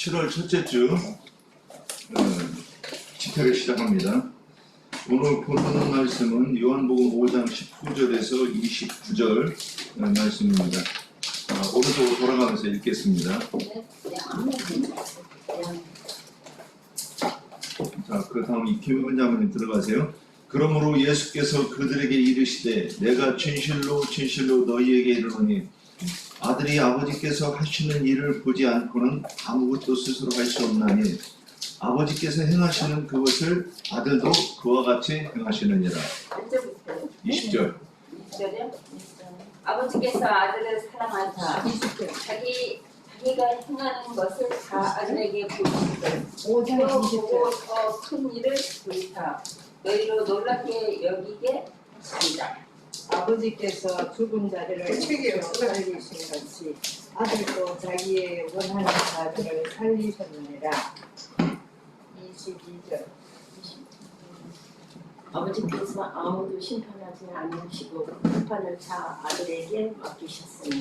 7월 첫째 주 집회를 시작합니다. 오늘 보는 말씀은 요한복음 5장 19절에서 29절 말씀입니다. 오른쪽으로 돌아가면서 읽겠습니다. 자, 그 다음 김은근 장로님 들어가세요. 그러므로 예수께서 그들에게 이르시되 내가 진실로 진실로 너희에게 이르노니 아들이 아버지께서 하시는 일을 보지 않고는 아무것도 스스로 할 수 없나니 아버지께서 행하시는 그것을 아들도 그와 같이 행하시느니라. 20절. 아버지께서 아들을 사랑하사 자기가 행하는 것을 다 아들에게 보이시되 또 보고 더 큰 일을 보이사 너희로 놀랍게 여기게 하십니다. 아버지께서 죽은 자들을 살리신 것이 아들도 자기의 원하는 자들을 살리셨느니라. 22절. 아버지께서 아무도 심판하지 않으시고 심판을 다 아들에게 맡기셨으니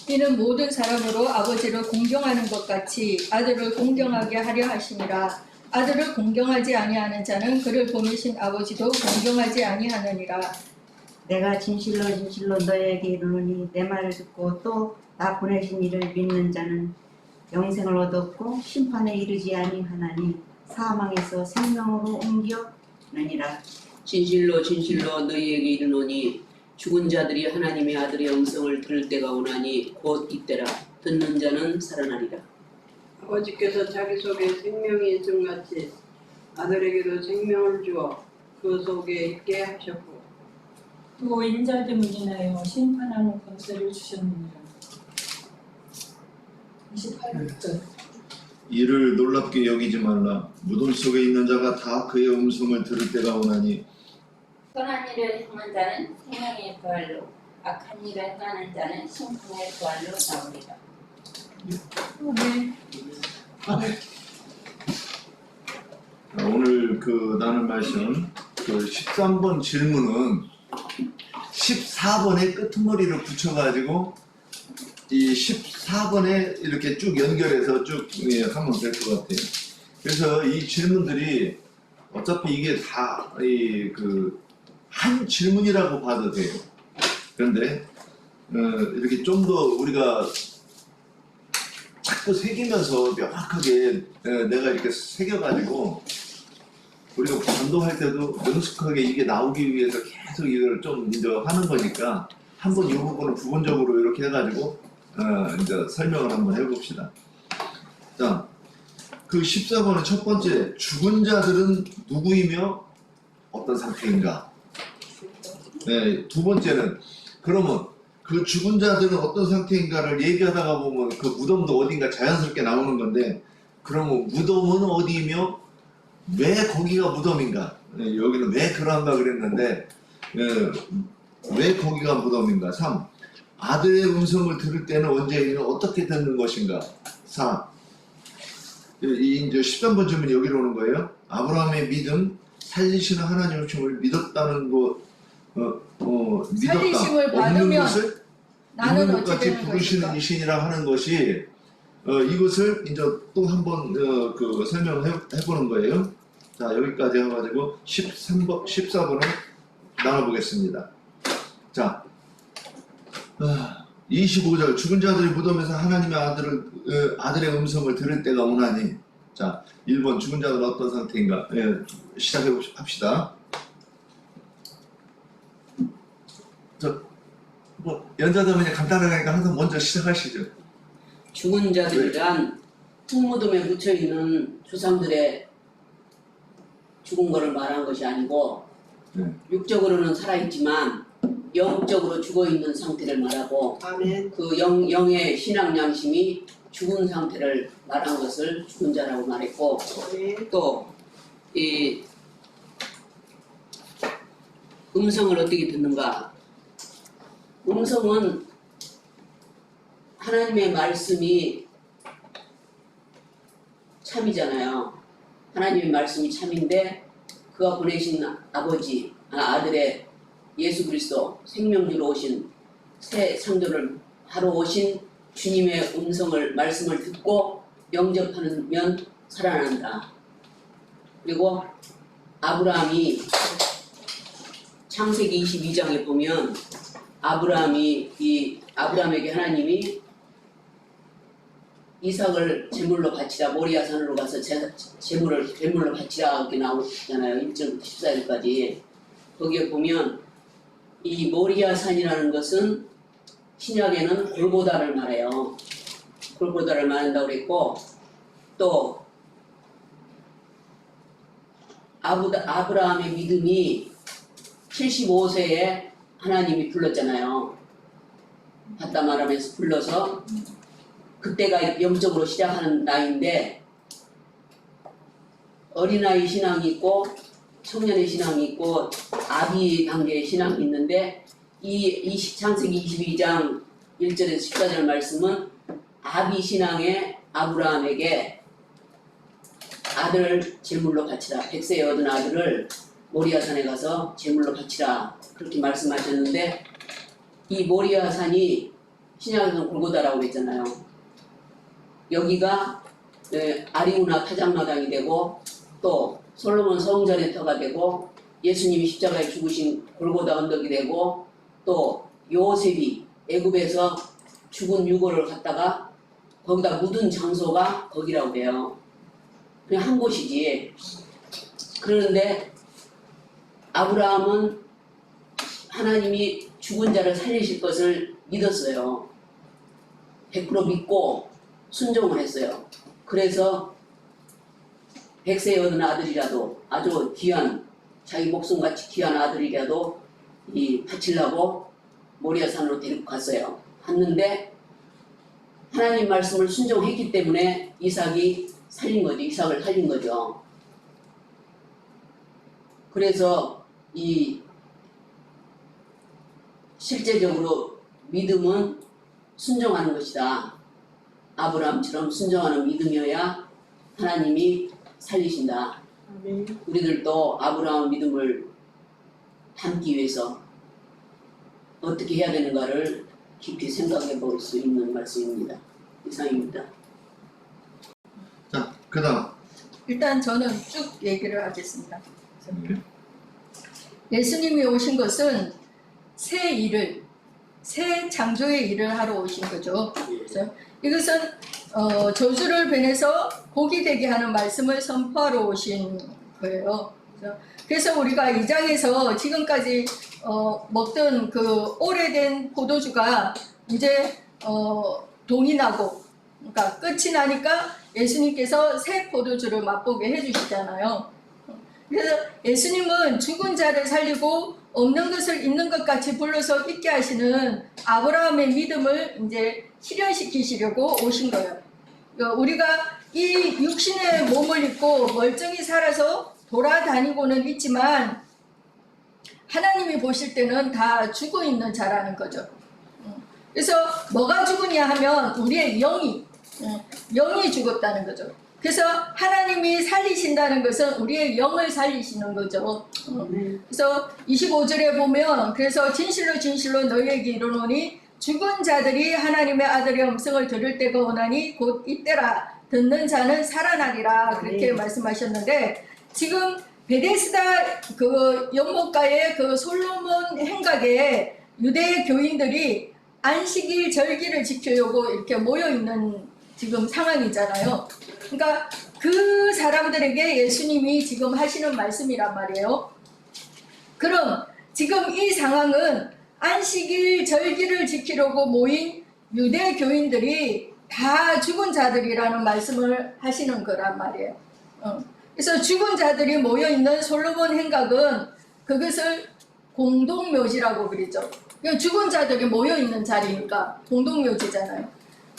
이는 모든 사람으로 아버지를 공경하는 것 같이 아들을 공경하게 하려 하심이라. 아들을 공경하지 아니하는 자는 그를 보내신 아버지도 공경하지 아니하느니라. 내가 진실로 진실로 너희에게 이르노니 내 말을 듣고 또 나 보내신 이를 믿는 자는 영생을 얻었고 심판에 이르지 아니하나니 사망에서 생명으로 옮겨느니라. 진실로 진실로 너희에게 이르노니 죽은 자들이 하나님의 아들의 음성을 들을 때가 오나니 곧 이때라. 듣는 자는 살아나리라. 아버지께서 자기 속에 생명이 있음같이 아들에게도 생명을 주어 그 속에 있게 하셨고 또 인자됨을 인하여 심판하는 권세를 주셨느니라. 28절. 이를 놀랍게 여기지 말라. 무덤 속에 있는 자가 다 그의 음성을 들을 때가 오나니 선한 일을 행한 자는 생명의 부활로 악한 일을 행하는 자는 심판의 부활로 나오리라. 오늘 나눌 말씀 13번 질문은 14번의 끄트머리를 붙여가지고 이 14번에 이렇게 쭉 연결해서 쭉 하면 될 것 같아요. 그래서 이 질문들이 어차피 이게 다 한 질문이라고 봐도 돼요. 그런데 이렇게 좀 더 우리가 자꾸 새기면서 명확하게 내가 이렇게 새겨가지고 우리가 전도할 때도 능숙하게 이게 나오기 위해서 계속 이걸 좀 이제 하는 거니까 한번 이 부분을 부분적으로 이렇게 해가지고 이제 설명을 한번 해봅시다. 자, 그 14번의 첫 번째, 죽은 자들은 누구이며 어떤 상태인가? 네, 두 번째는 그러면 그 죽은 자들은 어떤 상태인가를 얘기하다가 보면 그 무덤도 어딘가 자연스럽게 나오는 건데 그러면 무덤은 어디이며 왜 거기가 무덤인가? 여기는 왜 그러한가 그랬는데 왜 거기가 무덤인가? 3. 아들의 음성을 들을 때는 언제 어떻게 듣는 것인가? 4. 이제 13번 질문이 여기로 오는 거예요. 아브라함의 믿음, 살리시는 하나님의 춤을 믿었다는 거, 믿었다. 살리심을 받으면 것을 나는 있는 것 어찌 같이 되는 부르시는 것인가? 이신이라 하는 것이 이것을 이제 또 한번 설명을 해보는 거예요. 자, 여기까지 해가지고 14번을 나눠보겠습니다. 자, 25절 죽은 자들이 무덤에서 하나님의 아들의 음성을 들을 때가 오나니. 자, 1번 죽은 자들은 어떤 상태인가? 시작해봅시다. 연자들은 그냥 간단하게 하니까 항상 먼저 시작하시죠. 죽은 자들이란 흙무덤에 묻혀있는 조상들의 죽은 거를 말한 것이 아니고 육적으로는 살아있지만 영적으로 죽어있는 상태를 말하고 아멘. 그 영의 신앙 양심이 죽은 상태를 말한 것을 죽은 자라고 말했고 아멘. 또 이 음성을 어떻게 듣는가? 음성은 하나님의 말씀이 참이잖아요. 하나님의 말씀이 참인데 그가 보내신 아들의 예수 그리스도 생명주로 오신 새 창조를 하러 오신 주님의 말씀을 듣고 영접하면 살아난다. 그리고 아브라함이 창세기 22장에 보면 아브라함에게 하나님이 이삭을 제물로 바치라, 모리아산으로 가서 제물을 제물로 바치라 이렇게 나오잖아요. 1절부터 14절까지. 거기에 보면 이 모리아산이라는 것은 신약에는 골고다를 말해요. 골고다를 말한다고 그랬고, 또 아브라함의 믿음이 75세에 하나님이 불렀잖아요. 바다마람에서 불러서 그때가 영적으로 시작하는 나이인데, 어린아이 신앙이 있고 청년의 신앙이 있고 아비 단계의 신앙이 있는데, 이 창세기 22장 1절에서 14절 말씀은 아비 신앙의 아브라함에게 아들을 제물로 바치라, 100세에 얻은 아들을 모리아산에 가서 제물로 바치라, 그렇게 말씀하셨는데, 이 모리아산이 신약에서는 골고다라고 했잖아요. 여기가 아리우나 타작마당이 되고, 또 솔로몬 성전의 터가 되고, 예수님이 십자가에 죽으신 골고다 언덕이 되고, 또 요셉이 애굽에서 죽은 유골을 갖다가 거기다 묻은 장소가 거기라고 해요. 그냥 한 곳이지. 그런데 아브라함은 하나님이 죽은 자를 살리실 것을 믿었어요. 100% 믿고 순종을 했어요. 그래서 100세에 얻은 아들이라도, 아주 귀한, 자기 목숨같이 귀한 아들이라도 바치려고 모리아산으로 데리고 갔어요. 갔는데 하나님 말씀을 순종했기 때문에 이삭을 살린 거죠. 그래서 실제적으로 믿음은 순종하는 것이다. 아브라함처럼 순종하는 믿음이어야 하나님이 살리신다. 우리들도 아브라함 믿음을 담기 위해서 어떻게 해야 되는가를 깊이 생각해 볼 수 있는 말씀입니다. 이상입니다. 자, 그 다음. 일단 저는 쭉 얘기를 하겠습니다. 예수님이 오신 것은 새 창조의 일을 하러 오신 거죠. 그래서 이것은 저주를 변해서 복이 되게 하는 말씀을 선포하러 오신 거예요. 그래서 우리가 이 장에서 지금까지 먹던 그 오래된 포도주가 이제 동이 나고, 그러니까 끝이 나니까 예수님께서 새 포도주를 맛보게 해주시잖아요. 그래서 예수님은 죽은 자를 살리고 없는 것을 있는 것 같이 불러서 있게 하시는 아브라함의 믿음을 이제 실현시키시려고 오신 거예요. 우리가 이 육신의 몸을 입고 멀쩡히 살아서 돌아다니고는 있지만 하나님이 보실 때는 다 죽어 있는 자라는 거죠. 그래서 뭐가 죽으냐 하면 우리의 영이 죽었다는 거죠. 그래서 하나님이 살리신다는 것은 우리의 영을 살리시는 거죠. 그래서 25절에 보면, 그래서 진실로 진실로 너희에게 이르노니 죽은 자들이 하나님의 아들의 음성을 들을 때가 오나니 곧 이때라. 듣는 자는 살아나리라. 그렇게 말씀하셨는데, 지금 베데스다 그 연못가의 그 솔로몬 행각에 유대 교인들이 안식일 절기를 지키려고 이렇게 모여 있는 지금 상황이잖아요. 그러니까 그 사람들에게 예수님이 지금 하시는 말씀이란 말이에요. 그럼 지금 이 상황은 안식일 절기를 지키려고 모인 유대 교인들이 다 죽은 자들이라는 말씀을 하시는 거란 말이에요. 그래서 죽은 자들이 모여있는 솔로몬 행각은 그것을 공동묘지라고 그러죠. 죽은 자들이 모여있는 자리니까 공동묘지잖아요.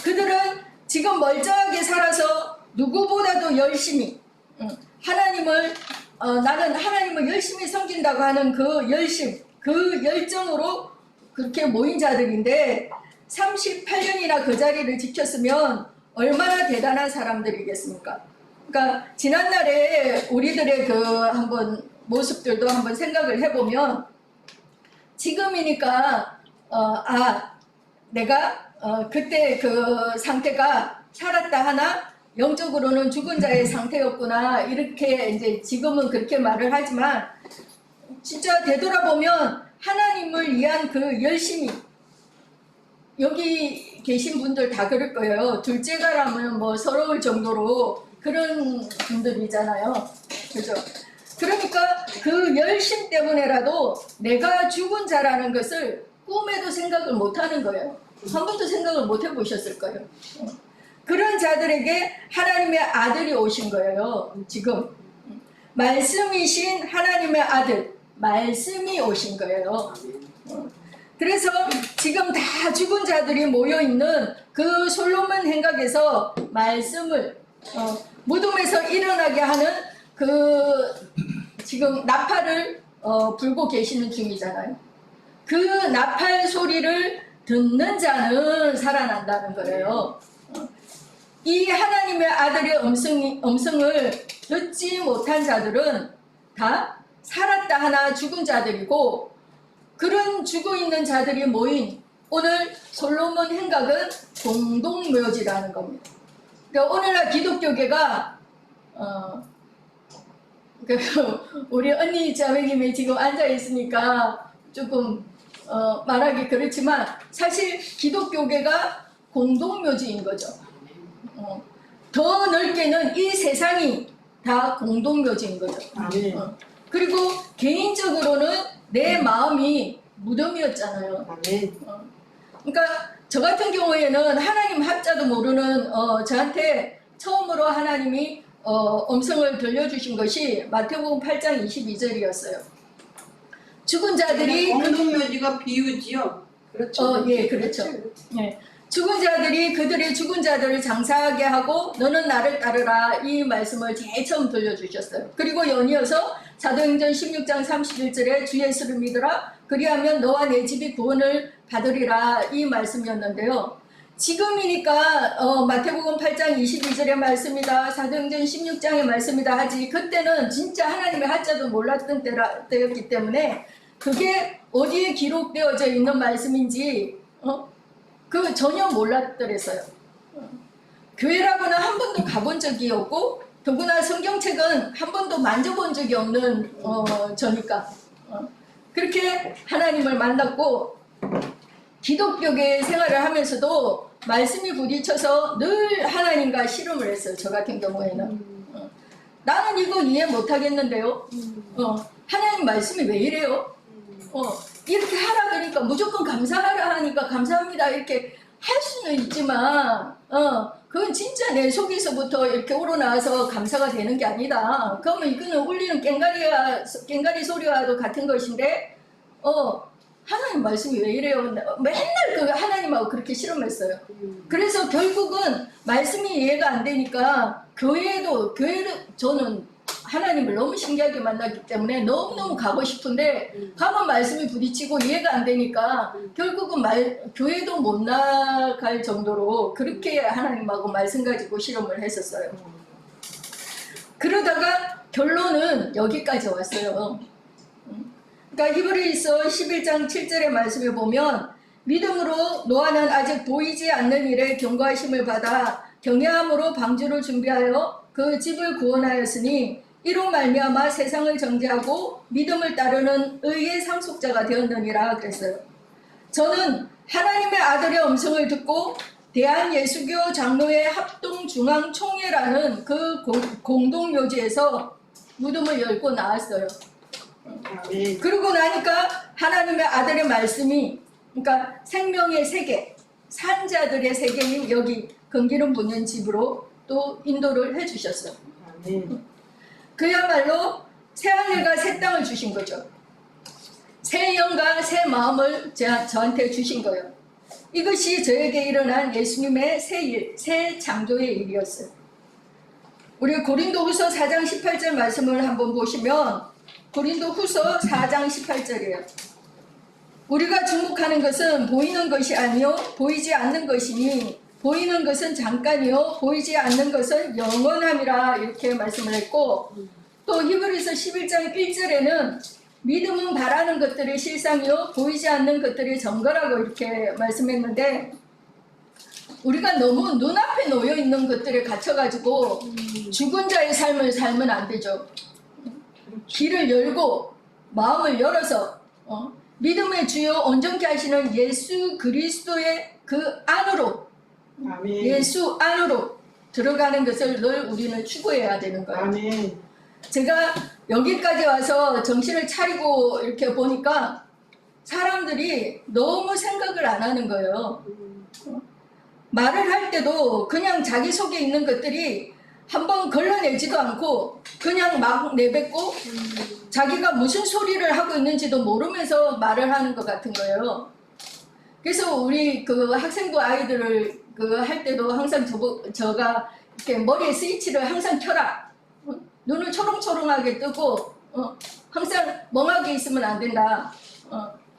그들은 지금 멀쩡하게 살아서 누구보다도 열심히 하나님을 나는 하나님을 열심히 섬긴다고 하는 그 열심, 그 열정으로 그렇게 모인 자들인데 38년이나 그 자리를 지켰으면 얼마나 대단한 사람들이겠습니까? 그러니까 지난날에 우리들의 그 한번 모습들도 한번 생각을 해보면 지금이니까 내가 그때 그 상태가 살았다 하나 영적으로는 죽은 자의 상태였구나 이렇게 이제 지금은 그렇게 말을 하지만 진짜 되돌아보면 하나님을 위한 그 열심이 여기 계신 분들 다 그럴 거예요. 둘째가라면 뭐 서러울 정도로 그런 분들이잖아요. 그죠? 그러니까 그 열심 때문에라도 내가 죽은 자라는 것을 꿈에도 생각을 못 하는 거예요. 한 번도 생각을 못 해보셨을 거예요. 그런 자들에게 하나님의 아들이 오신 거예요. 지금 말씀이신 하나님의 아들 말씀이 오신 거예요. 그래서 지금 다 죽은 자들이 모여있는 그 솔로몬 행각에서 말씀을 무덤에서 일어나게 하는 그 지금 나팔을 불고 계시는 중이잖아요. 그 나팔 소리를 듣는 자는 살아난다는 거예요. 이 하나님의 아들의 음성을 듣지 못한 자들은 다 살았다 하나 죽은 자들이고 그런 죽어있는 자들이 모인 오늘 솔로몬 행각은 공동묘지라는 겁니다. 그러니까 오늘날 기독교계가 우리 언니 자매님이 지금 앉아있으니까 조금 말하기 그렇지만 사실 기독교계가 공동묘지인 거죠. 더 넓게는 이 세상이 다 공동묘지인 거죠. 그리고 개인적으로는 내 마음이 무덤이었잖아요. 그러니까 저 같은 경우에는 하나님 합자도 모르는 저한테 처음으로 하나님이 음성을 들려주신 것이 마태복음 8장 22절이었어요. 죽은 자들이 공동묘지가 비유지요. 그렇죠. 예, 그렇죠. 예. 죽은 자들이 그들의 죽은 자들을 장사하게 하고 너는 나를 따르라 이 말씀을 제일 처음 들려주셨어요. 그리고 연이어서 사도행전 16장 31절에 주 예수를 믿으라 그리하면 너와 내 집이 구원을 받으리라 이 말씀이었는데요. 지금이니까 마태복음 8장 22절의 말씀이다 사도행전 16장의 말씀이다 하지 그때는 진짜 하나님의 한자도 몰랐던 때였기 때문에 그게 어디에 기록되어져 있는 말씀인지 그 전혀 몰랐더랬어요. 교회라고는 한 번도 가본 적이 없고 더구나 성경책은 한 번도 만져본 적이 없는 저니까 그렇게 하나님을 만났고 기독교계 생활을 하면서도 말씀이 부딪혀서 늘 하나님과 씨름을 했어요. 저 같은 경우에는 나는 이거 이해 못하겠는데요. 하나님 말씀이 왜 이래요? 이렇게 하라 그러니까 무조건 감사하라 하니까 감사합니다 이렇게 할 수는 있지만 그건 진짜 내 속에서부터 이렇게 우러나와서 감사가 되는 게 아니다. 그러면 이거는 울리는 꽹가리 소리와도 같은 것인데 하나님 말씀이 왜 이래요? 맨날 그 하나님하고 그렇게 실험했어요. 그래서 결국은 말씀이 이해가 안 되니까 교회를 저는 하나님을 너무 신기하게 만났기 때문에 너무너무 가고 싶은데 가면 말씀이 부딪히고 이해가 안 되니까 결국은 교회도 못 나갈 정도로 그렇게 하나님하고 말씀 가지고 실험을 했었어요. 그러다가 결론은 여기까지 왔어요. 그러니까 히브리서 11장 7절의 말씀에 보면 믿음으로 노아는 아직 보이지 않는 일에 경고하심을 받아 경외함으로 방주를 준비하여 그 집을 구원하였으니 이로 말미암아 세상을 정죄하고 믿음을 따르는 의의 상속자가 되었느니라 그랬어요. 저는 하나님의 아들의 음성을 듣고 대한예수교 장로회 합동중앙총회라는 그 공동묘지에서 무덤을 열고 나왔어요. 그러고 나니까 하나님의 아들의 말씀이 그러니까 생명의 세계, 산자들의 세계인 여기 건기름 붓는 집으로 또 인도를 해주셨어요. 그야말로 새 하늘과 새 땅을 주신 거죠. 새 영과 새 마음을 저한테 주신 거예요. 이것이 저에게 일어난 예수님의 새 창조의 일이었어요. 우리 고린도후서 4장 18절 말씀을 한번 보시면 고린도후서 4장 18절이에요. 우리가 주목하는 것은 보이는 것이 아니요 보이지 않는 것이니 보이는 것은 잠깐이요 보이지 않는 것은 영원함이라 이렇게 말씀을 했고 또 히브리서 11장 1절에는 믿음은 바라는 것들의 실상이요 보이지 않는 것들의 증거라고 이렇게 말씀했는데 우리가 너무 눈앞에 놓여 있는 것들에 갇혀가지고 죽은 자의 삶을 살면 안 되죠. 길을 열고 마음을 열어서 믿음의 주요 온전케 하시는 예수 그리스도의 그 안으로 아멘. 예수 안으로 들어가는 것을 늘 우리는 추구해야 되는 거예요. 아멘. 제가 여기까지 와서 정신을 차리고 이렇게 보니까 사람들이 너무 생각을 안 하는 거예요. 말을 할 때도 그냥 자기 속에 있는 것들이 한번 걸러내지도 않고 그냥 막 내뱉고 자기가 무슨 소리를 하고 있는지도 모르면서 말을 하는 것 같은 거예요. 그래서 우리 그 학생부 아이들을 그 할 때도 항상 저가 이렇게 머리에 스위치를 항상 켜라. 눈을 초롱초롱하게 뜨고 항상 멍하게 있으면 안 된다.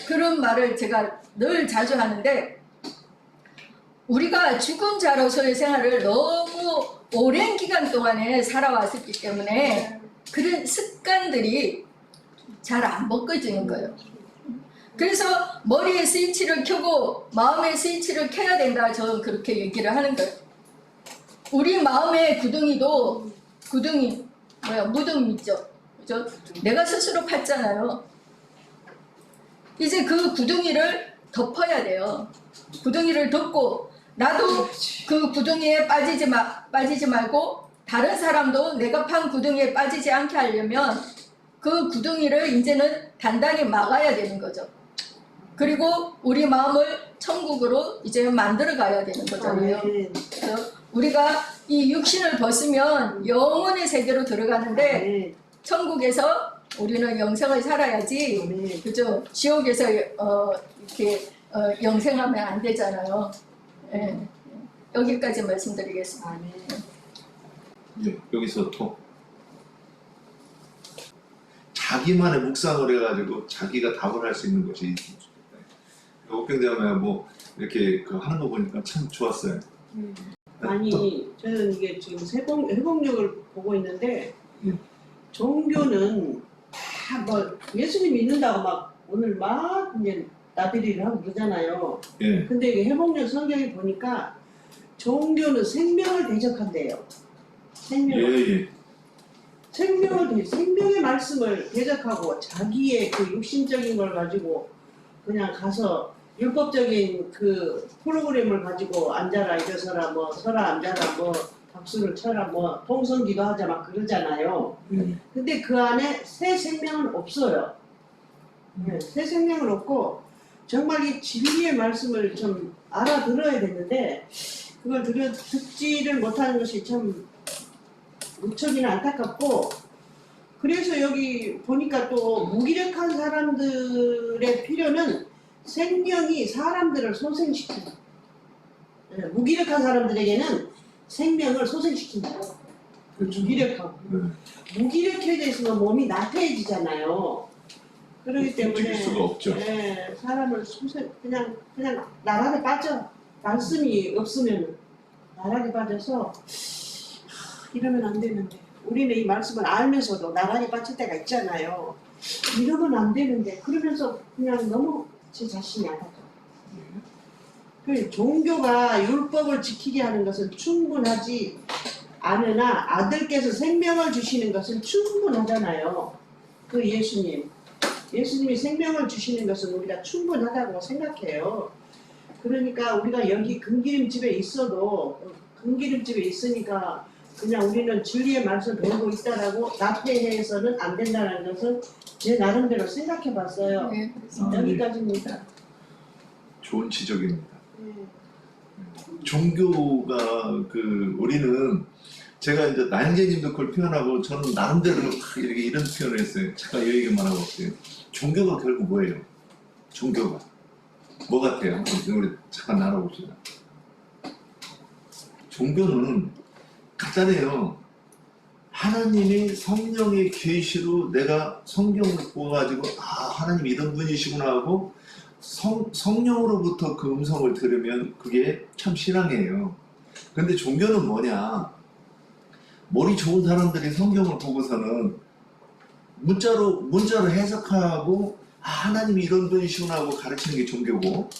그런 말을 제가 늘 자주 하는데 우리가 죽은 자로서의 생활을 너무 오랜 기간 동안에 살아왔었기 때문에 그런 습관들이 잘 안 벗겨지는 거예요. 그래서 머리에 스위치를 켜고 마음의 스위치를 켜야 된다. 저는 그렇게 얘기를 하는 거예요. 우리 마음의 구덩이도 무덤 있죠. 그죠? 내가 스스로 팠잖아요. 이제 그 구덩이를 덮어야 돼요. 구덩이를 덮고 나도 그 구덩이에 빠지지 말고 다른 사람도 내가 판 구덩이에 빠지지 않게 하려면 그 구덩이를 이제는 단단히 막아야 되는 거죠. 그리고 우리 마음을 천국으로 이제 만들어 가야 되는 거잖아요. 그래서 우리가 이 육신을 벗으면 영혼의 세계로 들어가는데 천국에서 우리는 영생을 살아야지, 그죠? 지옥에서 이렇게 영생하면 안 되잖아요. 예. 여기까지 말씀드리겠습니다. 네, 여기서 또 자기만의 묵상을 해가지고 자기가 답을 할 수 있는 것이 있으면 좋겠다. 옥경자매 뭐 이렇게 하는 거 보니까 참 좋았어요. 아니 저는 이게 지금 회복력을 보고 있는데 종교는 다 뭐 예수님 믿는다고 막 오늘 막 이제 나들이를 하고 그러잖아요. 예. 근데 이게 회복력 성경에 보니까 종교는 생명을 대적한대요. 예. 생명의 말씀을 대적하고 자기의 그 육신적인 걸 가지고 그냥 가서 율법적인 그 프로그램을 가지고 앉아라 일어서라 뭐 서라 앉아라 뭐 박수를 쳐라 뭐 통성기도 하자 막 그러잖아요. 근데 그 안에 새 생명은 없어요. 새 생명은 없고 정말 이 진리의 말씀을 좀 알아들어야 되는데 그걸 듣지를 못하는 것이 참 무척이나 안타깝고, 그래서 여기 보니까 또 무기력한 사람들의 필요는 생명이 사람들을 소생시킨다. 무기력한 사람들에게는 생명을 소생시킨다. 그렇죠. 무기력하고. 무기력해져 있으면 몸이 나태해지잖아요. 그렇기 때문에 움직일 수가 없죠. 네, 사람을 그냥 나락에 빠져. 말씀이 없으면 나락에 빠져서 이러면 안 되는데 우리는 이 말씀을 알면서도 나락에 빠질 때가 있잖아요. 이러면 안 되는데 그러면서 그냥 너무 제 자신이 안타까워요. 그 종교가 율법을 지키게 하는 것은 충분하지 않으나 아들께서 생명을 주시는 것은 충분하잖아요. 그 예수님이 생명을 주시는 것은 우리가 충분하다고 생각해요. 그러니까 우리가 여기 금기름집에 있어도 금기름집에 있으니까 그냥 우리는 진리의 말씀을 배우고 있다라고 나태해서는 안 된다는 것은 제 나름대로 생각해 봤어요. 네, 여기까지입니다. 좋은 지적입니다. 종교가 우리는 제가 이제 나영재님도 그걸 표현하고 저는 나름대로 이렇게 이런 표현을 했어요. 잠깐 이 얘기만 하고 없어요. 종교가 결국 뭐예요? 종교가 뭐 같아요? 우리 잠깐 나눠봅시다. 종교는 간단해요. 하나님이 성령의 계시로 내가 성경을 보아가지고 하나님 이런 분이시구나 하고 성령으로부터 그 음성을 들으면 그게 참 신앙이에요. 근데 종교는 뭐냐? 머리 좋은 사람들이 성경을 보고서는 문자로 해석하고 하나님이 이런 분이시구나 하고 가르치는 게 종교고,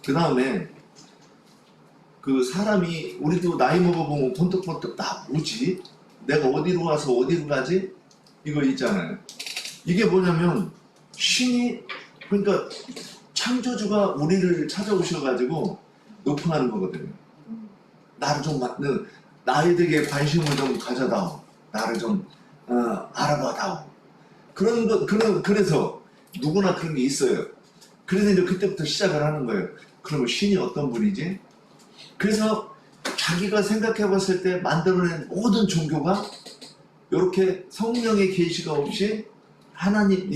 그 다음에 그 사람이 우리도 나이 먹어보면 번뜩번뜩 나 뭐지? 내가 어디로 와서 어디로 가지? 이거 있잖아요. 이게 뭐냐면 신이 그러니까 창조주가 우리를 찾아오셔가지고 높여하는 거거든요. 나를 좀 맞는 나에 대해 관심을 좀 가져다오. 나를 좀 알아봐다오. 그래서 누구나 그런 게 있어요. 그래서 이제 그때부터 시작을 하는 거예요. 그러면 신이 어떤 분이지? 그래서 자기가 생각해 봤을 때 만들어낸 모든 종교가 이렇게 성령의 계시가 없이 하나님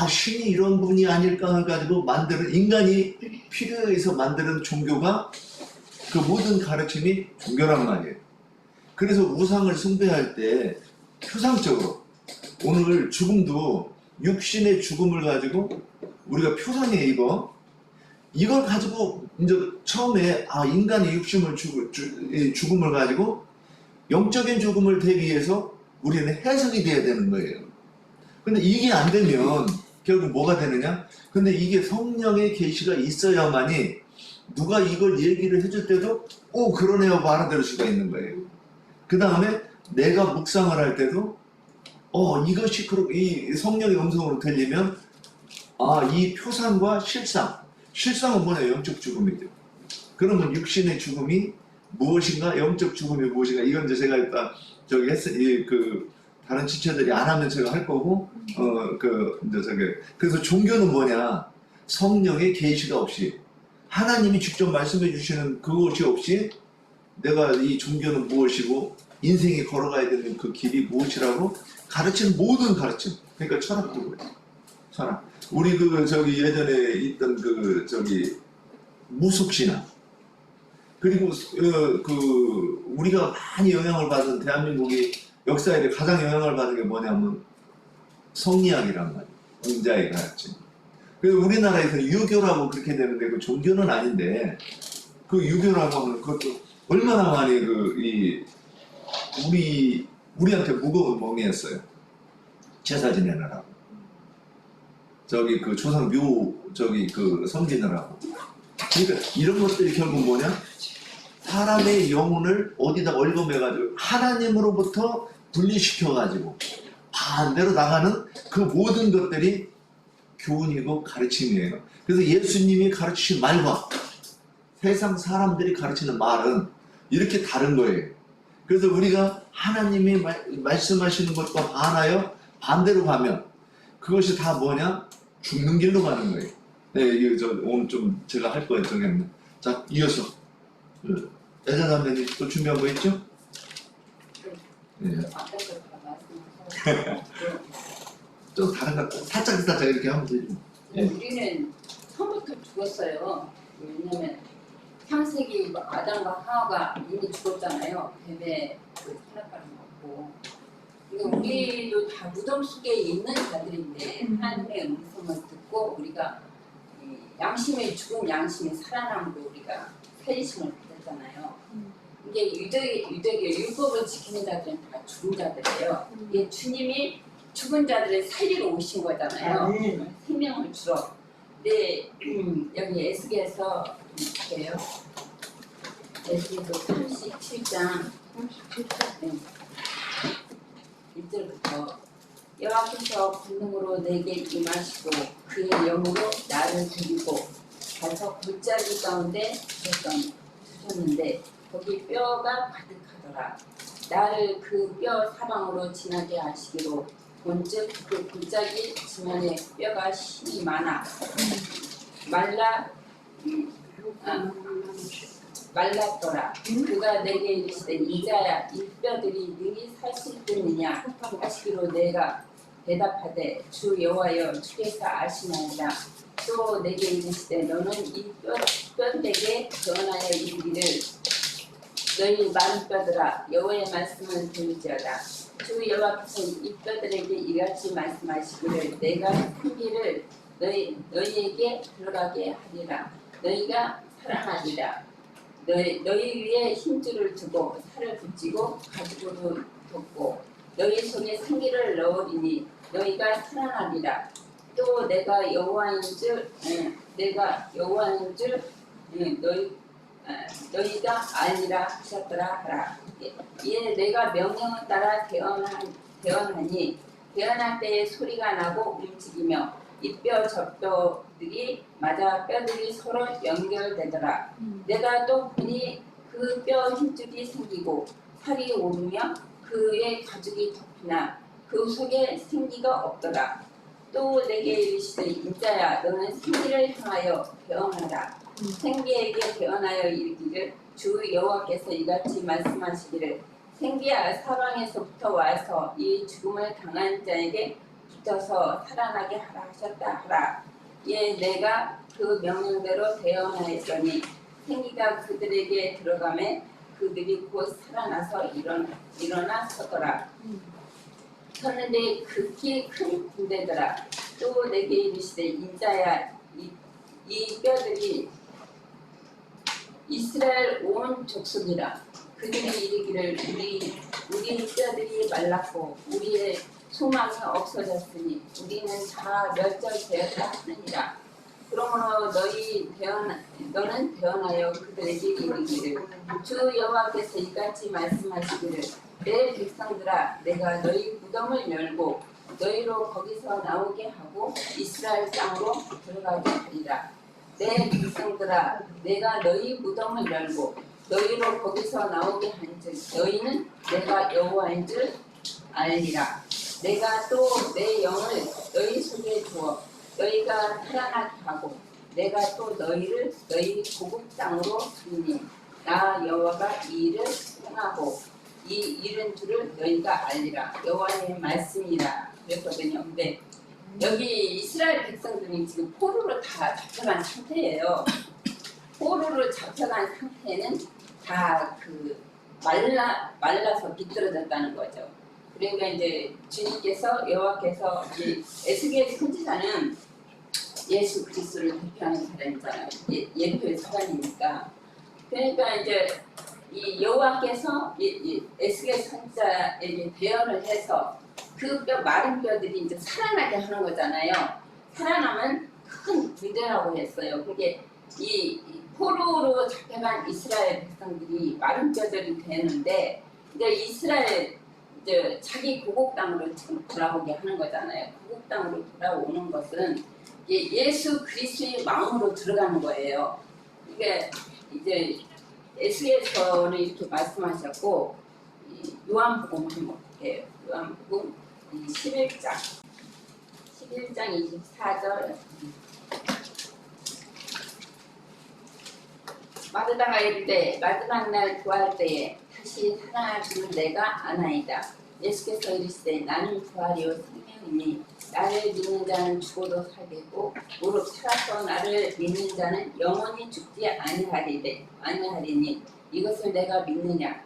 신이 이런 분이 아닐까 해가지고 만드는 인간이 필요해서 만드는 종교가 그 모든 가르침이 종교란 말이에요. 그래서 우상을 숭배할 때 표상적으로 오늘 죽음도 육신의 죽음을 가지고 우리가 표상에 이걸 가지고 이제 처음에 인간의 육신을 죽음을 가지고 영적인 죽음을 대비해서 우리는 해석이 돼야 되는 거예요. 근데 이게 안 되면 결국 뭐가 되느냐? 근데 이게 성령의 계시가 있어야만이 누가 이걸 얘기를 해줄 때도 그러네요 하고 알아들을 수가 있는 거예요. 그 다음에 내가 묵상을 할 때도 이것이 이 성령의 음성으로 들리면 이 표상과 실상은 뭐냐? 영적 죽음이죠. 그러면 육신의 죽음이 무엇인가? 영적 죽음이 무엇인가? 이건 이제 제가 일단 다른 지체들이 안 하면 제가 할 거고 그래서 종교는 뭐냐? 성령의 계시가 없이 하나님이 직접 말씀해 주시는 그것이 없이 내가 이 종교는 무엇이고 인생이 걸어가야 되는 그 길이 무엇이라고 가르치는 모든 가르침. 그러니까 철학도 그래요. 철학. 우리 예전에 있던 무속신앙. 그리고 우리가 많이 영향을 받은 대한민국이 역사에 가장 영향을 받은 게 뭐냐면 성리학이란 말이에요. 공자의 가르침. 그래서 우리나라에서 유교라고 그렇게 되는데 그 종교는 아닌데 그 유교라고 하면 그것도 얼마나 많이 우리한테 무거운 멍이었어요. 제사 지내느라고. 조상 섬기느라고. 그러니까 이런 것들이 결국 뭐냐? 사람의 영혼을 어디다 얽어매가지고 하나님으로부터 분리시켜가지고 반대로 나가는 그 모든 것들이 교훈이고 가르침이에요. 그래서 예수님이 가르치신 말과 세상 사람들이 가르치는 말은 이렇게 다른 거예요. 그래서 우리가 하나님이 말씀하시는 것과 반대로 가면 그것이 다 뭐냐? 죽는 길로 가는 거예요. 네, 이거 오늘 좀 제가 할 거예요, 정했네. 자, 이어서 여자 선배님 또 준비한 거 있죠? 네. 좀 다른 것 살짝 이렇게 하면 되죠. 우리는 처음부터 죽었어요. 왜냐면 창세기 아담과 하와가 이미 죽었잖아요. 뱀의 산악과를 먹고. 그러니까 우리도 다 무덤 속에 있는 자들인데 하나님의 음성을 듣고 우리가 양심의 죽음, 양심의 살아남으로 우리가 살리심을 받았잖아요. 이게 유대계 율법을 지키는 자들은 다 죽은 자들이에요. 이게 주님이 죽은 자들을 살리러 오신 거잖아요. 생명을 주러. 근데 여기 에스겔에서 볼게요. 에스겔서 37장 1절부터 여호와께서 권능으로 내게 임하시고 그의 영으로 나를 데리고 가서 골짜기 가운데 주셨는데 거기 뼈가 가득하더라. 나를 그 뼈 사방으로 지나게 하시기로 본즉 그 골짜기 지면에 뼈가 심이 많아 말랐더라. 그가 내게 이르시되 이자야 이 뼈들이 능히 살 수 있겠느냐 하시기로 내가 대답하되 주 여호와여 주께서 아시나이다. 또 내게 이르시되 너는 이 뼈들에게 전하여 이르기를 너희 많은 뼈들아 여호와의 말씀을 들을지어다. 주 여호와께서 이 뼈들에게 이같이 말씀하시기를 내가 생기를 너희에게 들어가게 하리라. 너희가 살아나리라. 너희 위에 힘줄을 두고 살을 붙이고 가죽으로 덮고 너희 속에 생기를 넣으리니 너희가 살아나리라. 또 내가 여호와인 줄 너희가 알리라 하셨더라 하라. 이에 내가 명령을 따라 대언하니 대언할 때에 소리가 나고 움직이며 이 뼈 접도들이 맞아 뼈들이 서로 연결되더라. 내가 또 보니 그 뼈 힘줄이 생기고 살이 오르며 그의 가죽이 덮이나 그 속에 생기가 없더라. 또 내게 이르시되 인자야 너는 생기를 향하여 대언하라. 생기에게 대언하여 이르기를 주 여호와께서 이같이 말씀하시기를 생기야 사방에서부터 와서 이 죽음을 당한 자에게 붙어서 살아나게 하라 하셨다 하라. 예, 내가 그 명령대로 대언하였더니 생기가 그들에게 들어가매 그들이 곧 살아나서 일어나 서더라. 섰는데 극히 큰 군대더라. 또 내게 이르시되 인자야 이 뼈들이 이스라엘 온 족속이라. 그들이 이르기를 우리 뼈들이 말랐고 우리의 소망이 없어졌으니 우리는 다 멸절되었다 하느니라. 그러므로 너는 대언하여 그들에게 이르기를 주 여호와께서 이같이 말씀하시기를 내 백성들아 내가 너희 무덤을 열고 너희로 거기서 나오게 하고 이스라엘 땅으로 들어가게 하리라. 내 백성들아 내가 너희 무덤을 열고 너희로 거기서 나오게 한즉 너희는 내가 여호와인 줄 알리라. 내가 또 내 영을 너희 속에 주어 너희가 살아나게 하고 내가 또 너희를 너희 고국 땅으로 주니 나 여호와가 이 일을 행하고 이 일은 줄을 너희가 알리라. 여호와의 말씀이라 그랬거든요. 근데 여기 이스라엘 백성들이 지금 포로로 다 잡혀간 상태예요. 포로로 잡혀간 상태는 다 그 말라서 비뚤어졌다는 거죠. 그러니까 이제 주님께서 여호와께서 에스겔 선지자는 예수 그리스도를 대표하는 사람이잖아요. 예표의 사람이니까. 그러니까 이제 이 여호와께서 에스겔 선지자에게 대언을 해서 그 마른 뼈들이 이제 살아나게 하는 거잖아요. 살아나면 큰 군대라고 했어요. 그게 이 포로로 잡혀간 이스라엘 백성들이 마른 뼈들이 되는데 이제 이스라엘 이제 자기 고국 땅으로 지금 돌아오게 하는 거잖아요. 고국 땅으로 돌아오는 것은 예수 그리스도의 마음으로 들어가는 거예요. 이게 이제 에스겔서는 이렇게 말씀하셨고 요한복음 한번 볼게요. 요한복음 11장 24절 마르다가 이르되 마지막 날 부활 때에 다시 살아나기를 내가 아나이다. 예수께서 이르시되 나는 부활이요 생명이니 나를 믿는 자는 죽어도 살겠고 무릇 살아서 나를 믿는 자는 영원히 죽지 아니하리니 이것을 내가 믿느냐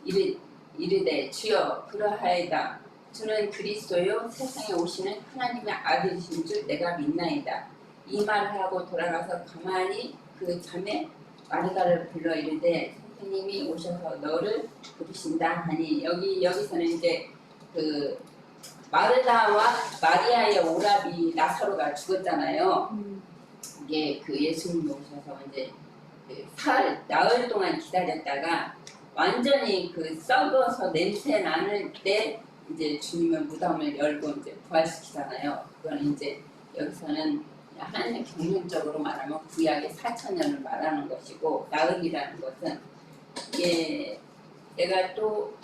이르되 주여 그러하이다. 주는 그리스도요 세상에 오시는 하나님의 아들이신 줄 내가 믿나이다. 이 말을 하고 돌아가서 가만히 그 자매 마르다를 불러 이르되 선생님이 오셔서 너를 부르신다 하니 여기서는 이제 그 마르다와 마리아의 오라비 나사로가 죽었잖아요. 이게 그 예수님이 오셔서 이제 나흘 동안 기다렸다가 완전히 그 썩어서 냄새 나는 때 이제 주님은 무덤을 열고 이제 부활시키잖아요. 그건 이제 여기서는 하나님 경륜적으로 말하면 구약의 4,000년을 말하는 것이고 나흘이라는 것은 이게 내가 또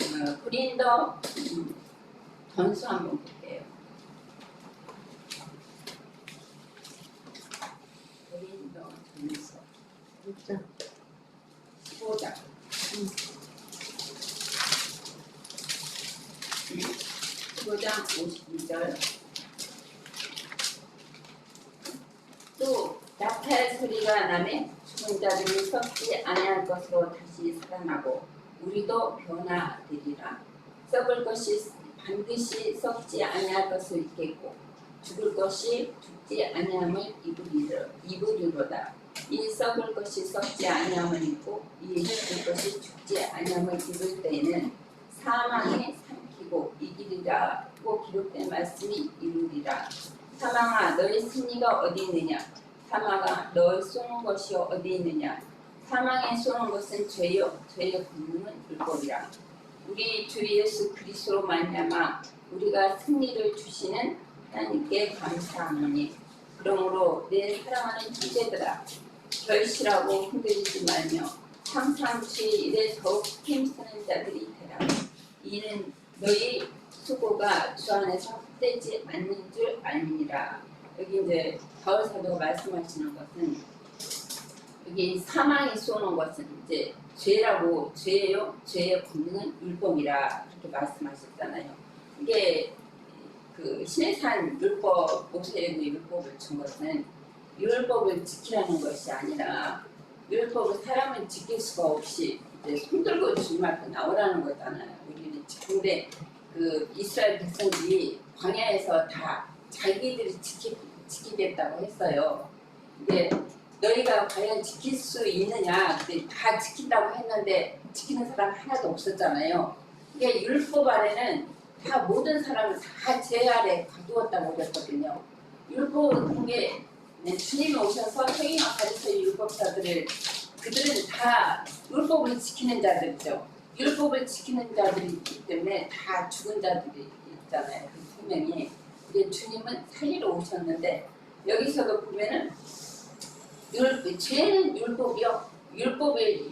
고린도 전서 한번 볼게요. 고린도 전서 15장 15장 52절 또 나팔 소리가 나매 죽은 자들이 썩지 아니할 것으로 다시 살아나고 우리도 변화되리라. 썩을 것이 반드시 썩지 아니할 것을 입겠고 죽을 것이 죽지 아니함을 입으리로다. 이 썩을 것이 썩지 아니함을 입고 이 죽을 것이 죽지 아니함을 입을 때에는 사망에 삼키고 이기리라고 기록된 말씀이 이루리라. 사망아 너의 승리가 어디 있느냐? 사망아 너의 쏘는 것이 어디 있느냐? 사망에 쏘는 것은 죄요 죄의 권능은 율법이라. 우리 주 예수 그리스도로 말미암아 우리가 승리를 주시는 하나님께 감사하노니 그러므로 내 사랑하는 형제들아 결실하고 흔들리지 말며 항상 주의 일에 더욱 힘쓰는 자들이 되라. 이는 너희 수고가 주 안에서 헛되지 않는 줄 알미니라. 여기 이제 바울 사도가 말씀하시는 것은 여기 사망이 쏘는 것은 이제 죄라고 죄예요. 죄의 권능은 율법이라 그렇게 말씀하셨잖아요. 이게 그 신해산 율법 모세에게 율법을 준 것은 율법을 지키라는 것이 아니라 율법을 사람은 지킬 수가 없이 이제 손 들고 주님 앞에 나오라는 거잖아요. 우리는 근데 그 이스라엘 백성들이 광야에서 다 자기들이 지키겠다고 했어요. 이게 너희가 과연 지킬 수 있느냐? 근데 다 지킨다고 했는데 지키는 사람 하나도 없었잖아요. 이게 율법 아래는 다 모든 사람을 다 제 아래 가두었다고 그랬거든요. 율법은 게 주님이 오셔서 행위와 가르쳐의 율법자들을 그들은 다 율법을 지키는 자들이죠. 율법을 지키는 자들이기 때문에 다 죽은 자들이 있잖아요. 그 생명이. 이제 주님은 살리러 오셨는데 여기서도 보면은 죄는 율법이요. 율법을